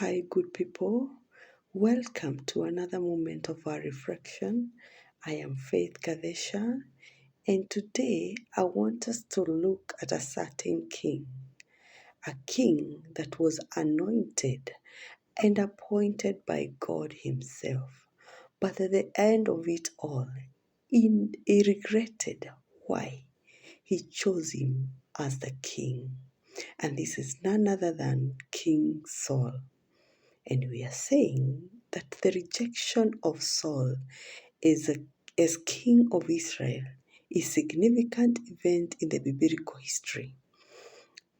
Hi, good people. Welcome to another moment of our reflection. I am Faith Kadesha, and today I want us to look at a certain king, a king that was anointed and appointed by God Himself. But at the end of it all, he regretted why He chose him as the king. And this is none other than King Saul. And we are saying that the rejection of Saul as king of Israel is a significant event in the biblical history,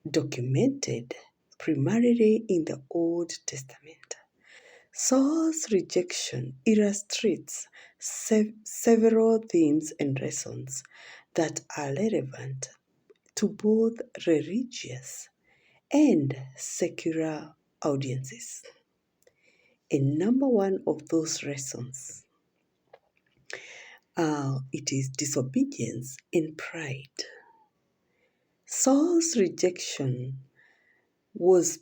documented primarily in the Old Testament. Saul's rejection illustrates several themes and lessons that are relevant to both religious and secular audiences. And number one of those lessons, it is disobedience and pride. Saul's rejection was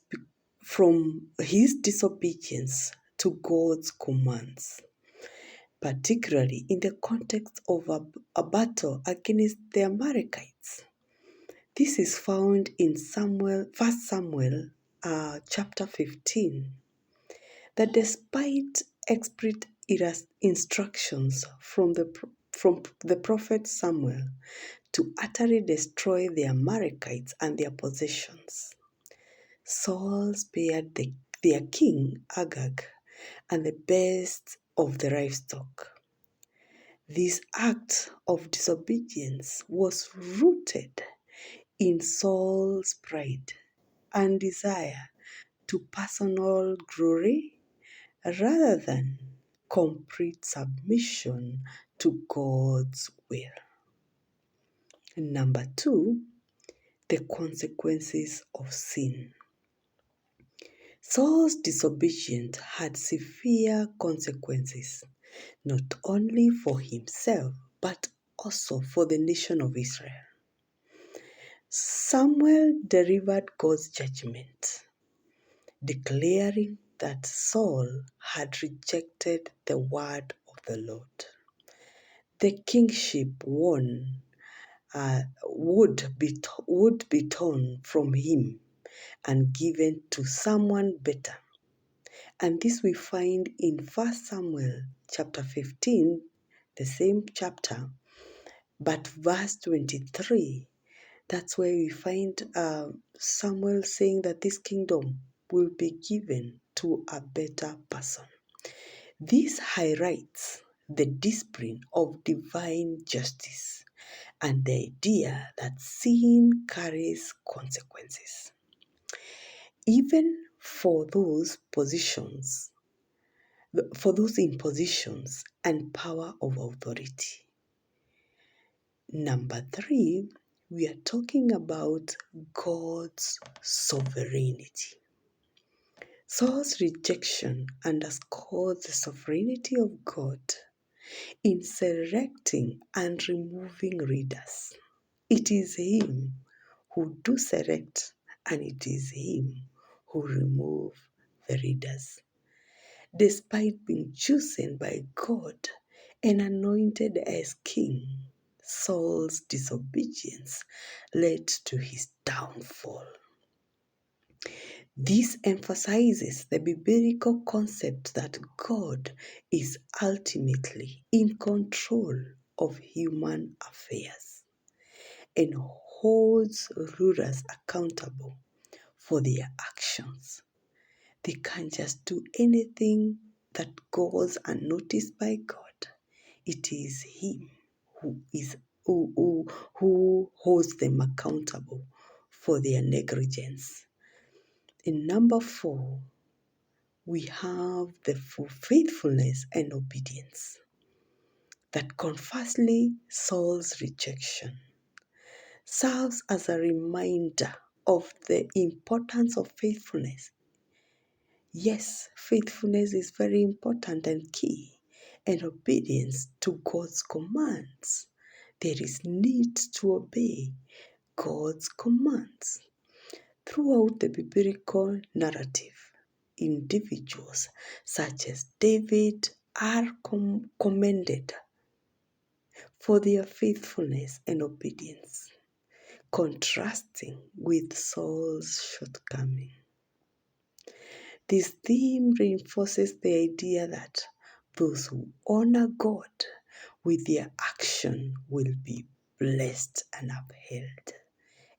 from his disobedience to God's commands, particularly in the context of a battle against the Amalekites. This is found in 1 Samuel chapter 15. That despite explicit instructions from the prophet Samuel to utterly destroy the Amalekites and their possessions, Saul spared their king Agag and the best of the livestock. This act of disobedience was rooted in Saul's pride and desire to personal glory rather than complete submission to God's will. Number two, the consequences of sin. Saul's disobedience had severe consequences, not only for himself, but also for the nation of Israel. Samuel delivered God's judgment, declaring that Saul had rejected the word of the Lord. The kingship would be torn from him and given to someone better. And this we find in 1 Samuel chapter 15, the same chapter, but verse 23. That's where we find Samuel saying that this kingdom will be given to a better person. This highlights the discipline of divine justice and the idea that sin carries consequences, even for those in positions and power of authority. Number three, we are talking about God's sovereignty. Saul's rejection underscores the sovereignty of God in selecting and removing leaders. It is Him who do select, and it is Him who remove the leaders. Despite being chosen by God and anointed as king, Saul's disobedience led to his downfall. This emphasizes the biblical concept that God is ultimately in control of human affairs and holds rulers accountable for their actions. They can't just do anything that goes unnoticed by God. It is Him who holds them accountable for their negligence. In number 4, we have the faithfulness and obedience. That conversely, Saul's rejection serves as a reminder of the importance of faithfulness. Yes, faithfulness is very important and key, and obedience to God's commands. There is need to obey God's commands. Throughout the biblical narrative, individuals such as David are commended for their faithfulness and obedience, contrasting with Saul's shortcoming. This theme reinforces the idea that those who honor God with their action will be blessed and upheld.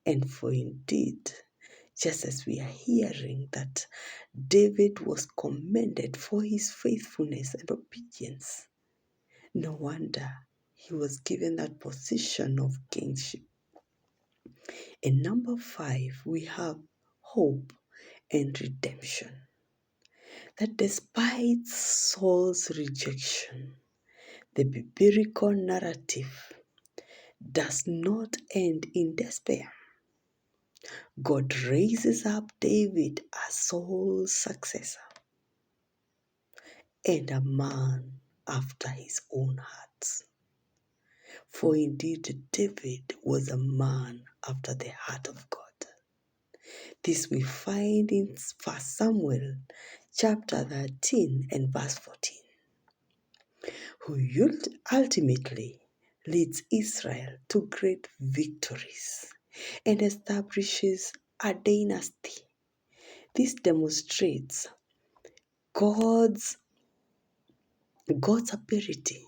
And for indeed, just as we are hearing that David was commended for his faithfulness and obedience, no wonder he was given that position of kingship. In number 5, we have hope and redemption. That despite Saul's rejection, the biblical narrative does not end in despair. God raises up David as Saul's successor and a man after his own heart. For indeed, David was a man after the heart of God. This we find in 1 Samuel chapter 13 and verse 14, who ultimately leads Israel to great victories and establishes a dynasty. This demonstrates God's ability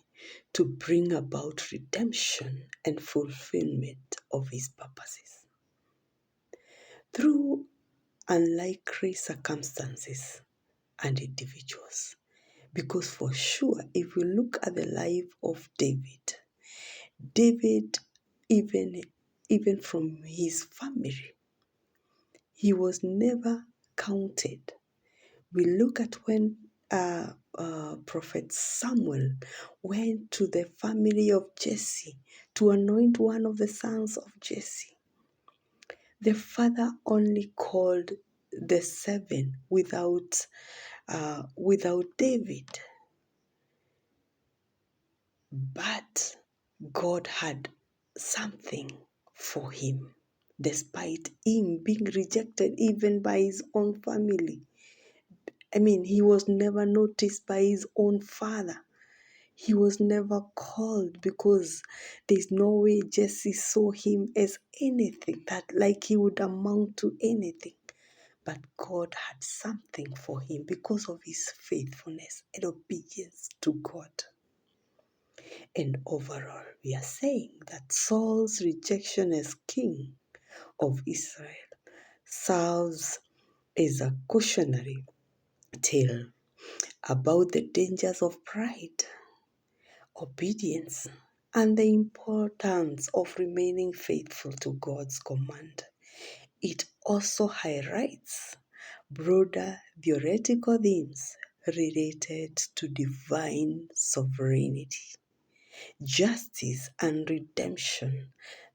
to bring about redemption and fulfillment of his purposes through unlikely circumstances and individuals. Because for sure, if we look at the life of David, even from his family, he was never counted. We look at when Prophet Samuel went to the family of Jesse to anoint one of the sons of Jesse. The father only called the 7 without David. But God had something for him, despite him being rejected even by his own family. He was never noticed by his own father. He was never called because there's no way Jesse saw him as anything that like he would amount to anything. But God had something for him because of his faithfulness and obedience to God. And overall, we are saying that Saul's rejection as king of Israel serves as a cautionary tale about the dangers of pride, obedience, and the importance of remaining faithful to God's command. It also highlights broader theoretical themes related to divine sovereignty, justice, and redemption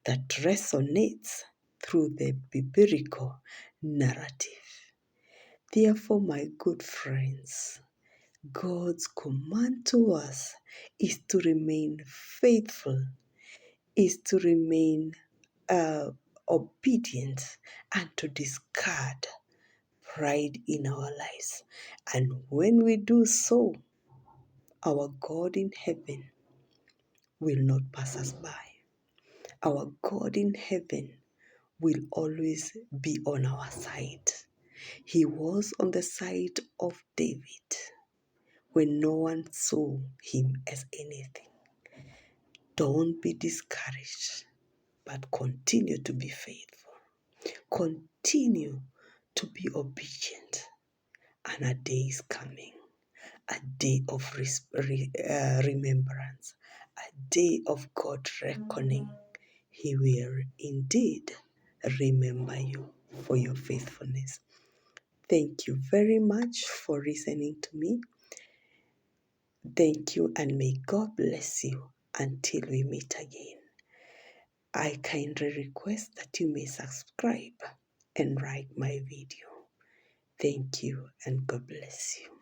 that resonates through the biblical narrative. Therefore, my good friends, God's command to us is to remain faithful, is to remain obedient, and to discard pride in our lives. And when we do so, our God in heaven will not pass us by. Our God in heaven will always be on our side. He was on the side of David when no one saw him as anything. Don't be discouraged, but continue to be faithful. Continue to be obedient. And a day is coming, a day of remembrance, a day of God reckoning. He will indeed remember you for your faithfulness. Thank you very much for listening to me. Thank you, and may God bless you until we meet again. I kindly request that you may subscribe and like my video. Thank you, and God bless you.